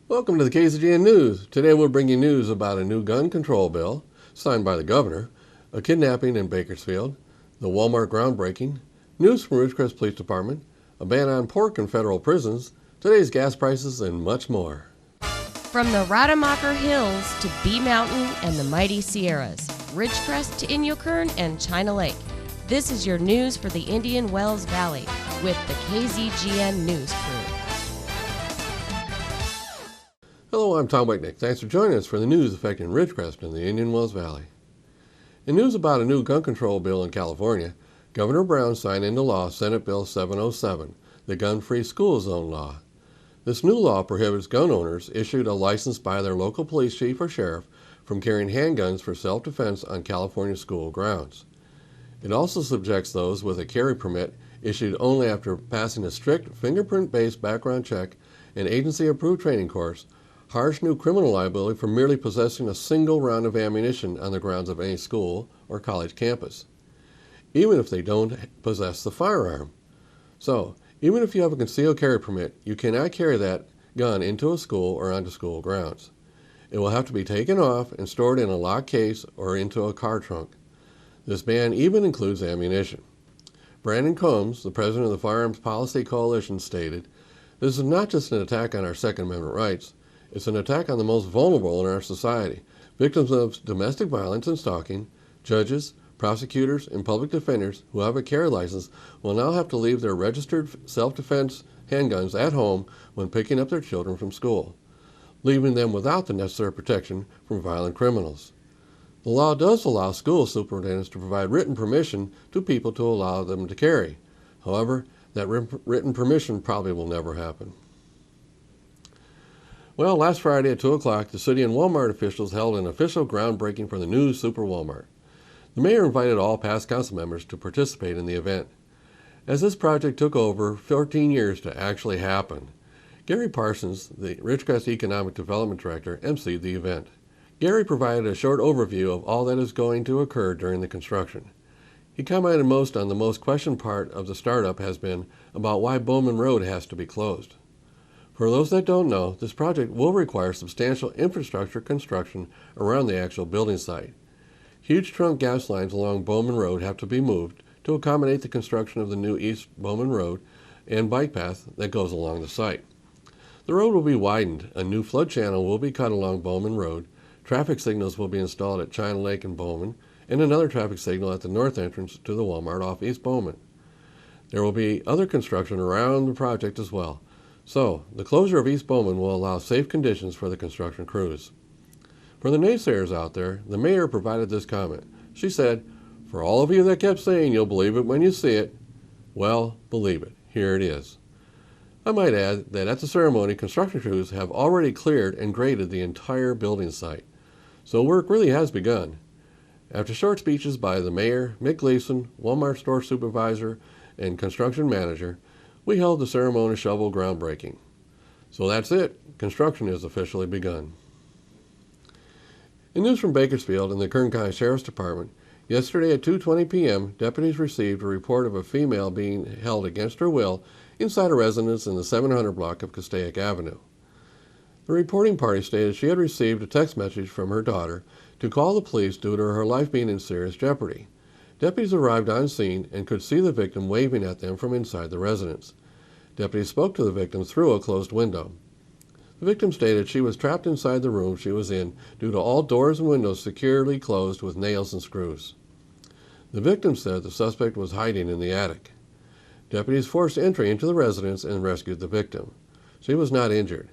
Welcome to the KZGN News. Today we'll bring you news about a new gun control bill signed by the governor, a kidnapping in Bakersfield, the Walmart groundbreaking, news from Ridgecrest Police Department, a ban on pork in federal prisons, today's gas prices, and much more. From the Rademacher Hills to Bee Mountain and the mighty Sierras, Ridgecrest to Inyokern and China Lake, this is your news for the Indian Wells Valley with the KZGN News crew. Hello, I'm Tom Wicknick. Thanks for joining us for the news affecting Ridgecrest and the Indian Wells Valley. In news about a new gun control bill in California, Governor Brown signed into law Senate Bill 707, the Gun-Free School Zone Law. This new law prohibits gun owners issued a license by their local police chief or sheriff from carrying handguns for self-defense on California school grounds. It also subjects those with a carry permit issued only after passing a strict fingerprint-based background check and agency-approved training course, harsh new criminal liability for merely possessing a single round of ammunition on the grounds of any school or college campus, even if they don't possess the firearm. So, even if you have a concealed carry permit, you cannot carry that gun into a school or onto school grounds. It will have to be taken off and stored in a locked case or into a car trunk. This ban even includes ammunition. Brandon Combs, the president of the Firearms Policy Coalition, stated, "This is not just an attack on our Second Amendment rights. It's an attack on the most vulnerable in our society, victims of domestic violence and stalking. Judges, prosecutors, and public defenders who have a carry license will now have to leave their registered self-defense handguns at home when picking up their children from school, leaving them without the necessary protection from violent criminals. The law does allow school superintendents to provide written permission to people to allow them to carry. However, that written permission probably will never happen." Well, last Friday at 2 o'clock, the city and Walmart officials held an official groundbreaking for the new Super Walmart. The mayor invited all past council members to participate in the event. As this project took over 14 years to actually happen, Gary Parsons, the Ridgecrest Economic Development Director, emceed the event. Gary provided a short overview of all that is going to occur during the construction. He commented most on the most questioned part of the startup has been about why Bowman Road has to be closed. For those that don't know, this project will require substantial infrastructure construction around the actual building site. Huge trunk gas lines along Bowman Road have to be moved to accommodate the construction of the new East Bowman Road and bike path that goes along the site. The road will be widened, a new flood channel will be cut along Bowman Road, traffic signals will be installed at China Lake and Bowman, and another traffic signal at the north entrance to the Walmart off East Bowman. There will be other construction around the project as well. So, the closure of East Bowman will allow safe conditions for the construction crews. For the naysayers out there, the mayor provided this comment. She said, "For all of you that kept saying you'll believe it when you see it, well, believe it. Here it is." I might add that at the ceremony, construction crews have already cleared and graded the entire building site. So work really has begun. After short speeches by the mayor, Mick Gleason, Walmart store supervisor, and construction manager, we held the ceremony shovel groundbreaking. So that's it. Construction has officially begun. In news from Bakersfield and the Kern County Sheriff's Department, yesterday at 2:20 p.m., deputies received a report of a female being held against her will inside a residence in the 700 block of Castaic Avenue. The reporting party stated she had received a text message from her daughter to call the police due to her life being in serious jeopardy. Deputies arrived on scene and could see the victim waving at them from inside the residence. Deputies spoke to the victim through a closed window. The victim stated she was trapped inside the room she was in due to all doors and windows securely closed with nails and screws. The victim said the suspect was hiding in the attic. Deputies forced entry into the residence and rescued the victim. She was not injured.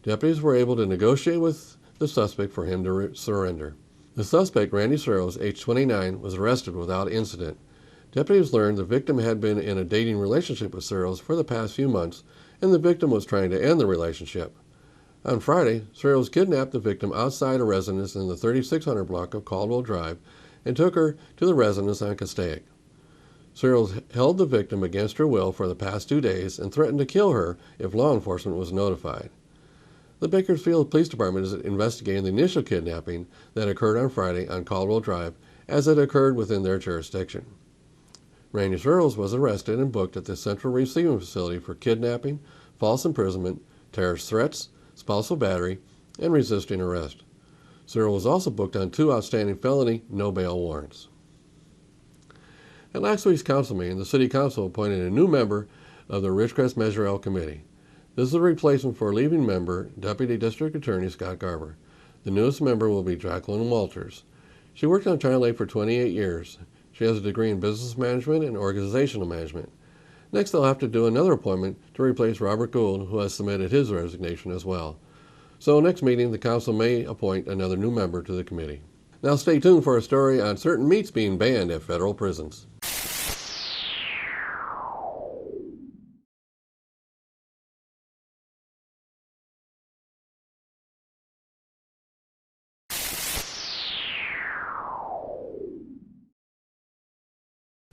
Deputies were able to negotiate with the suspect for him to surrender. The suspect, Randy Searles, age 29, was arrested without incident. Deputies learned the victim had been in a dating relationship with Searles for the past few months, and the victim was trying to end the relationship. On Friday, Searles kidnapped the victim outside a residence in the 3600 block of Caldwell Drive and took her to the residence on Castaic. Searles held the victim against her will for the past 2 days and threatened to kill her if law enforcement was notified. The Bakersfield Police Department is investigating the initial kidnapping that occurred on Friday on Caldwell Drive as it occurred within their jurisdiction. Randy Searles was arrested and booked at the Central Receiving Facility for kidnapping, false imprisonment, terrorist threats, spousal battery, and resisting arrest. Cyril was also booked on 2 outstanding felony no-bail warrants. At last week's council meeting, the City Council appointed a new member of the Ridgecrest Measure L Committee. This is a replacement for leaving member, Deputy District Attorney Scott Garber. The newest member will be Jacqueline Walters. She worked on China Lake for 28 years. She has a degree in business management and organizational management. Next, they'll have to do another appointment to replace Robert Gould, who has submitted his resignation as well. So next meeting, the council may appoint another new member to the committee. Now stay tuned for a story on certain meats being banned at federal prisons.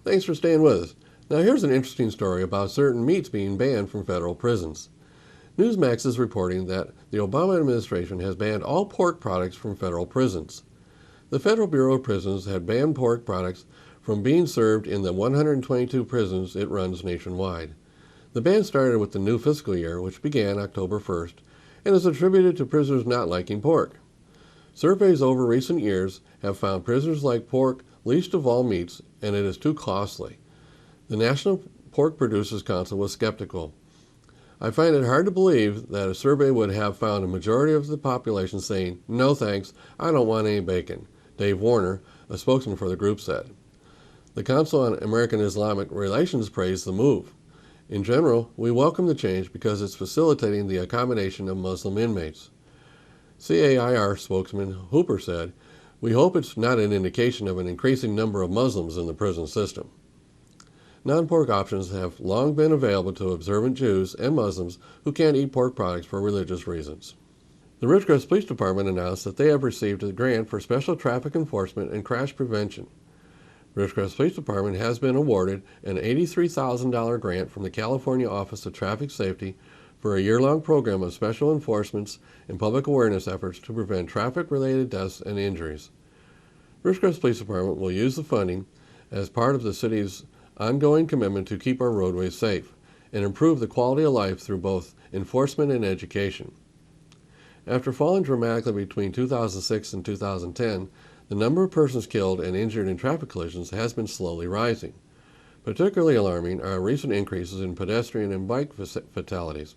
Thanks for staying with us. Now here's an interesting story about certain meats being banned from federal prisons. Newsmax is reporting that the Obama administration has banned all pork products from federal prisons. The Federal Bureau of Prisons had banned pork products from being served in the 122 prisons it runs nationwide. The ban started with the new fiscal year, which began October 1st, and is attributed to prisoners not liking pork. Surveys over recent years have found prisoners like pork least of all meats, and it is too costly. The National Pork Producers Council was skeptical. I find it hard to believe that a survey would have found a majority of the population saying, "No thanks, I don't want any bacon," Dave Warner, a spokesman for the group, said. The Council on American Islamic Relations praised the move. In general, we welcome the change because it's facilitating the accommodation of Muslim inmates. CAIR spokesman Hooper said, "We hope it's not an indication of an increasing number of Muslims in the prison system." Non-pork options have long been available to observant Jews and Muslims who can't eat pork products for religious reasons. The Ridgecrest Police Department announced that they have received a grant for special traffic enforcement and crash prevention. Ridgecrest Police Department has been awarded an $83,000 grant from the California Office of Traffic Safety for a year-long program of special enforcements and public awareness efforts to prevent traffic-related deaths and injuries. Ridgecrest Police Department will use the funding as part of the city's ongoing commitment to keep our roadways safe and improve the quality of life through both enforcement and education. After falling dramatically between 2006 and 2010, the number of persons killed and injured in traffic collisions has been slowly rising. Particularly alarming are recent increases in pedestrian and bike fatalities.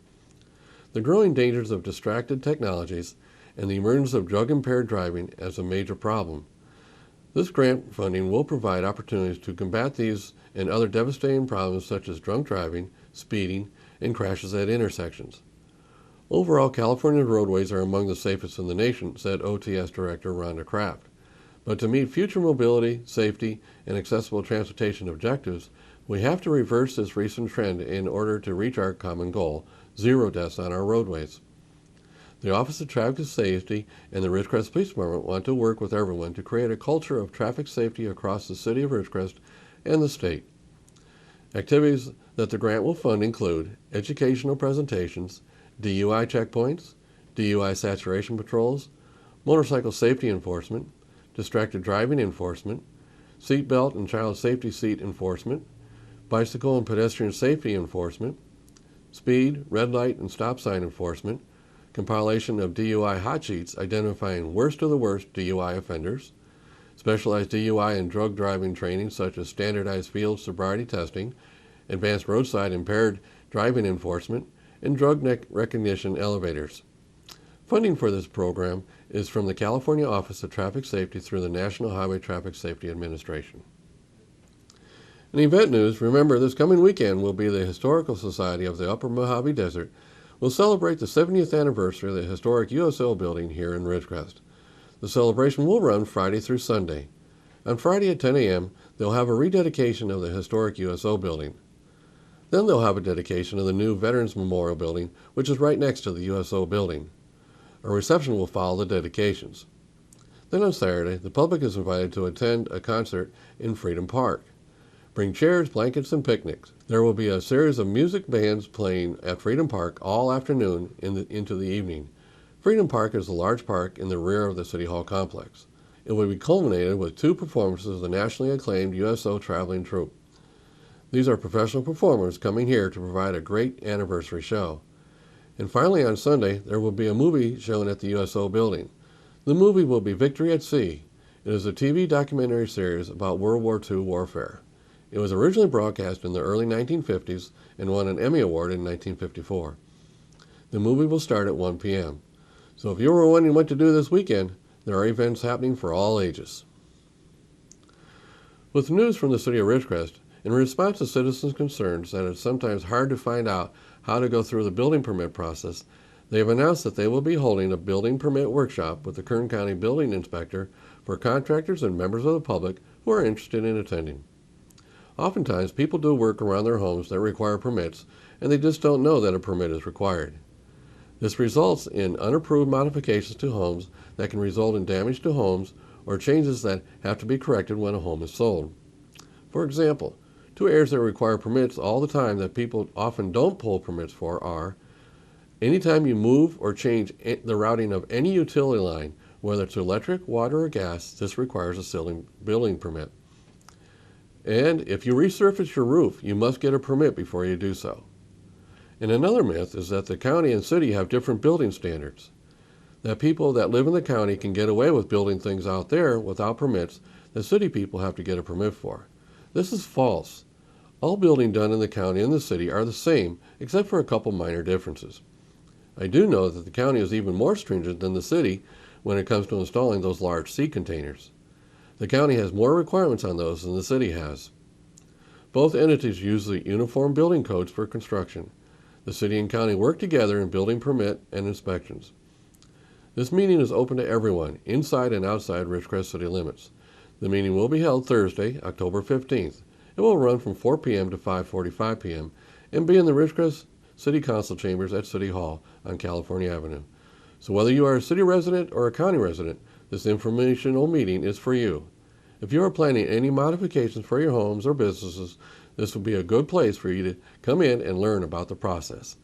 The growing dangers of distracted technologies and the emergence of drug-impaired driving as a major problem. This grant funding will provide opportunities to combat these and other devastating problems such as drunk driving, speeding, and crashes at intersections. Overall, California's roadways are among the safest in the nation, said OTS Director Rhonda Kraft. But to meet future mobility, safety, and accessible transportation objectives, we have to reverse this recent trend in order to reach our common goal, 0 deaths on our roadways. The Office of Traffic Safety and the Ridgecrest Police Department want to work with everyone to create a culture of traffic safety across the city of Ridgecrest and the state. Activities that the grant will fund include educational presentations, DUI checkpoints, DUI saturation patrols, motorcycle safety enforcement, distracted driving enforcement, seatbelt and child safety seat enforcement, bicycle and pedestrian safety enforcement, speed, red light, and stop sign enforcement, compilation of DUI hot sheets identifying worst of the worst DUI offenders, specialized DUI and drug driving training such as standardized field sobriety testing, advanced roadside impaired driving enforcement, and drug recognition elevators. Funding for this program is from the California Office of Traffic Safety through the National Highway Traffic Safety Administration. In event news, remember this coming weekend will be the Historical Society of the Upper Mojave Desert will celebrate the 70th anniversary of the historic USO building here in Ridgecrest. The celebration will run Friday through Sunday. On Friday at 10 a.m., they'll have a rededication of the historic USO building. Then they'll have a dedication of the new Veterans Memorial Building, which is right next to the USO building. A reception will follow the dedications. Then on Saturday, the public is invited to attend a concert in Freedom Park. Bring chairs, blankets, and picnics. There will be a series of music bands playing at Freedom Park all afternoon into the evening. Freedom Park is a large park in the rear of the City Hall complex. It will be culminated with 2 performances of the nationally acclaimed USO traveling troupe. These are professional performers coming here to provide a great anniversary show. And finally, on Sunday, there will be a movie shown at the USO building. The movie will be Victory at Sea. It is a TV documentary series about World War II warfare. It was originally broadcast in the early 1950s and won an Emmy Award in 1954. The movie will start at 1 p.m. So if you were wondering what to do this weekend, there are events happening for all ages. With news from the city of Ridgecrest, in response to citizens' concerns that it's sometimes hard to find out how to go through the building permit process, they have announced that they will be holding a building permit workshop with the Kern County Building Inspector for contractors and members of the public who are interested in attending. Oftentimes, people do work around their homes that require permits, and they just don't know that a permit is required. This results in unapproved modifications to homes that can result in damage to homes or changes that have to be corrected when a home is sold. For example, two areas that require permits all the time that people often don't pull permits for are anytime you move or change the routing of any utility line, whether it's electric, water, or gas, this requires a building permit. And if you resurface your roof, you must get a permit before you do so. And another myth is that the county and city have different building standards, that people that live in the county can get away with building things out there without permits that city people have to get a permit for. This is false. All building done in the county and the city are the same, except for a couple minor differences. I do know that the county is even more stringent than the city when it comes to installing those large sea containers. The county has more requirements on those than the city has. Both entities use the uniform building codes for construction. The city and county work together in building permit and inspections. This meeting is open to everyone, inside and outside Ridgecrest city limits. The meeting will be held Thursday, October 15th. It will run from 4 p.m. to 5:45 p.m. and be in the Ridgecrest City Council Chambers at City Hall on California Avenue. So whether you are a city resident or a county resident, this informational meeting is for you. If you are planning any modifications for your homes or businesses, this will be a good place for you to come in and learn about the process.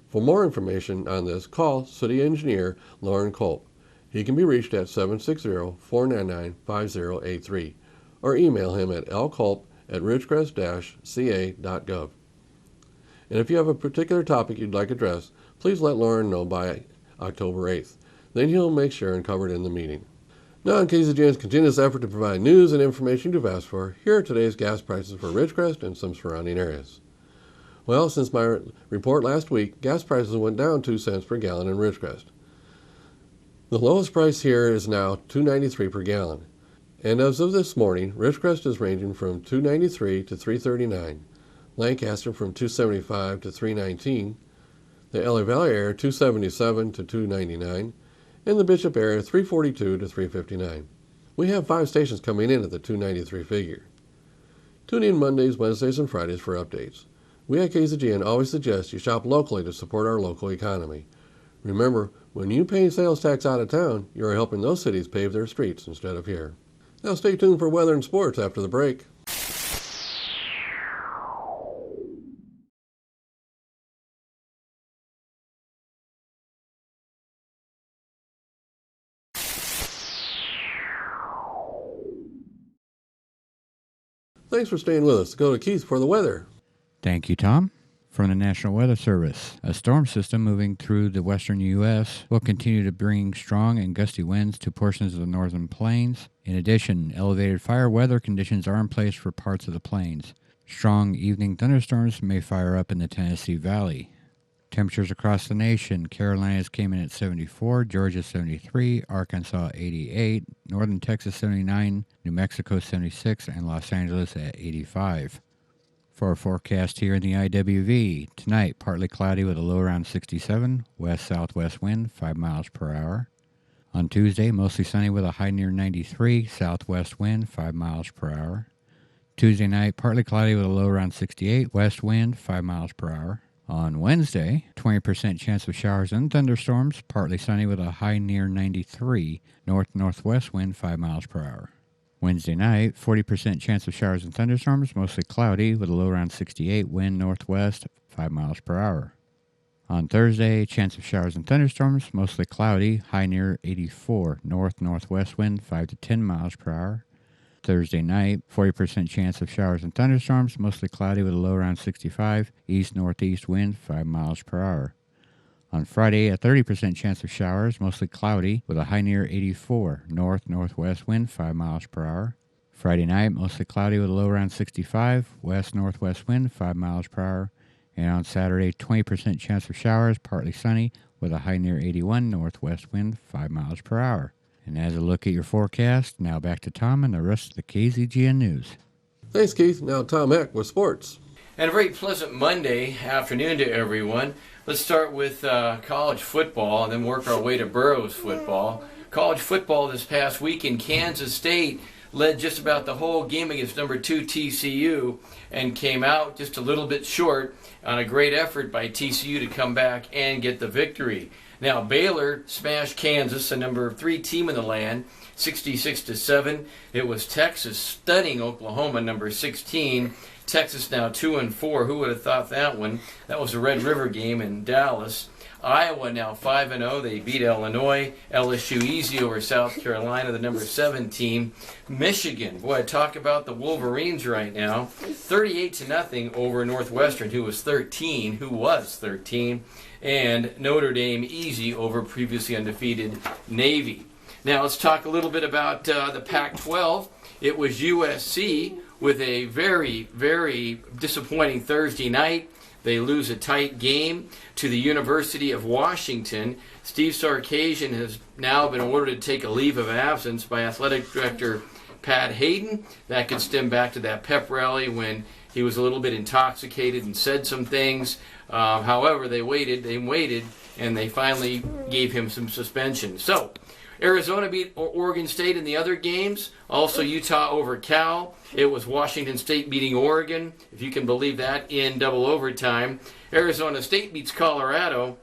For more information on this, call City Engineer Lauren Culp. He can be reached at 760-499-5083 or email him at lculp@ridgecrest-ca.gov. And if you have a particular topic you'd like addressed, please let Lauren know by October 8th. Then he'll make sure and cover it in the meeting. Now, in KZGN's continuous effort to provide news and information you've asked for, here are today's gas prices for Ridgecrest and some surrounding areas. Well, since my report last week, gas prices went down 2 cents per gallon in Ridgecrest. The lowest price here is now $2.93 per gallon. And as of this morning, Ridgecrest is ranging from $2.93 to $3.39, Lancaster from $2.75 to $3.19, the LA Valley area $2.77 to $2.99, and the Bishop area $3.42 to $3.59. We have 5 stations coming in at the $2.93 figure. Tune in Mondays, Wednesdays, and Fridays for updates. We at KZGN always suggest you shop locally to support our local economy. Remember, when you pay sales tax out of town, you are helping those cities pave their streets instead of here. Now stay tuned for weather and sports after the break. Thanks for staying with us. Go to Keith for the weather. Thank you, Tom. From the National Weather Service, a storm system moving through the western U.S. will continue to bring strong and gusty winds to portions of the northern plains. In addition, elevated fire weather conditions are in place for parts of the plains. Strong evening thunderstorms may fire up in the Tennessee Valley. Temperatures across the nation: Carolinas came in at 74, Georgia 73, Arkansas 88, northern Texas 79, New Mexico 76, and Los Angeles at 85. For our forecast here in the IWV, tonight partly cloudy with a low around 67, west-southwest wind 5 miles per hour. On Tuesday, mostly sunny with a high near 93, southwest wind 5 miles per hour. Tuesday night, partly cloudy with a low around 68, west wind 5 miles per hour. On Wednesday, 20% chance of showers and thunderstorms, partly sunny with a high near 93, north-northwest wind 5 miles per hour. Wednesday night, 40% chance of showers and thunderstorms, mostly cloudy with a low around 68, wind northwest 5 miles per hour. On Thursday, chance of showers and thunderstorms, mostly cloudy, high near 84, north-northwest wind 5 to 10 miles per hour. Thursday night, 40% chance of showers and thunderstorms, mostly cloudy with a low around 65, east-northeast wind 5 miles per hour. On Friday, a 30% chance of showers, mostly cloudy, with a high near 84, north-northwest wind 5 miles per hour. Friday night, mostly cloudy with a low around 65, west-northwest wind 5 miles per hour. And on Saturday, 20% chance of showers, partly sunny, with a high near 81, northwest wind 5 miles per hour. And as a look at your forecast, now back to Tom and the rest of the KZGN News. Thanks, Keith. Now Tom Heck with sports. And a very pleasant Monday afternoon to everyone. Let's start with college football and then work our way to Burroughs football. College football this past week in Kansas State led just about the whole game against number 2 TCU and came out just a little bit short on a great effort by TCU to come back and get the victory. Now Baylor smashed Kansas, the number 3 team in the land, 66-7. It was Texas stunning Oklahoma, number 16. Texas now 2-4. Who would have thought that one? That was a Red River game in Dallas. Iowa now 5-0. They beat Illinois. LSU easy over South Carolina, the number 7 team. Michigan, boy, talk about the Wolverines right now. 38-0 over Northwestern, who was 13. And Notre Dame easy over previously undefeated Navy. Now let's talk a little bit about the Pac-12. It was USC with a very, very disappointing Thursday night. They lose a tight game to the University of Washington. Steve Sarkisian has now been ordered to take a leave of absence by Athletic Director Pat Hayden. That could stem back to that pep rally when he was a little bit intoxicated and said some things. However, they waited, and they finally gave him some suspension. So, Arizona beat Oregon State in the other games. Also, Utah over Cal. It was Washington State beating Oregon, if you can believe that, in double overtime. Arizona State beats Colorado.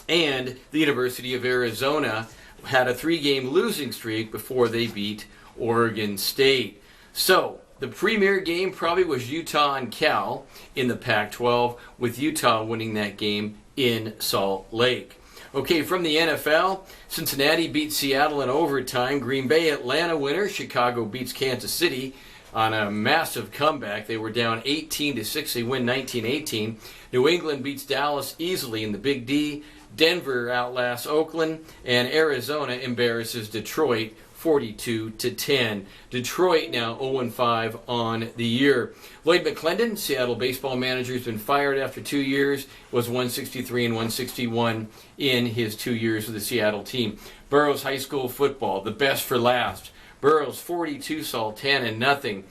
And the University of Arizona had a 3-game losing streak before they beat Oregon State. So, the premier game probably was Utah and Cal in the Pac-12, with Utah winning that game in Salt Lake. Okay, from the NFL, Cincinnati beats Seattle in overtime. Green Bay, Atlanta winner. Chicago beats Kansas City on a massive comeback. They were down 18-6. They win 19-18. New England beats Dallas easily in the Big D. Denver outlasts Oakland. And Arizona embarrasses Detroit 42-10. Detroit now 0-5 on the year. Lloyd McClendon, Seattle baseball manager, has been fired after 2 years, was 163 and 161 in his 2 years with the Seattle team. Burroughs High School football, the best for last. Burroughs 42, Sultana nothing.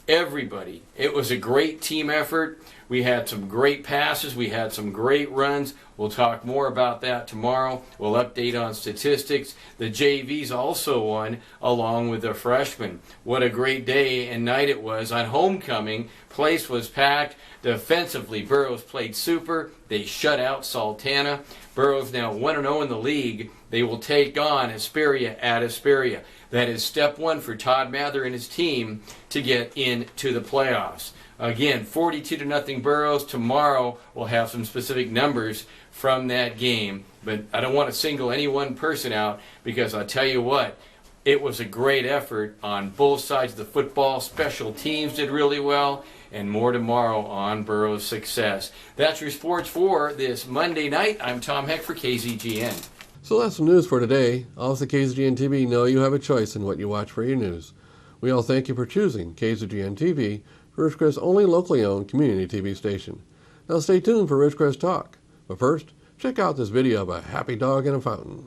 Everybody, it was a great team effort. We had some great passes. We had some great runs. We'll talk more about that tomorrow. We'll update on statistics. The JVs also won along with the freshmen. What a great day and night it was on homecoming. Place was packed. Defensively, Burroughs played super. They shut out Sultana. Burroughs now 1-0 in the league. They will take on Hesperia at Hesperia. That is step one for Todd Mather and his team to get into the playoffs. Again, 42-0 Burroughs. Tomorrow we'll have some specific numbers from that game. But I don't want to single any one person out because I'll tell you what, it was a great effort on both sides of the football. Special teams did really well, and more tomorrow on Burroughs' success. That's your sports for this Monday night. I'm Tom Heck for KZGN. So that's the news for today. Also, KZGN-TV know you have a choice in what you watch for your news. We all thank you for choosing KZGN-TV, Ridgecrest's only locally owned community TV station. Now stay tuned for Ridgecrest Talk. But first, check out this video of a happy dog in a fountain.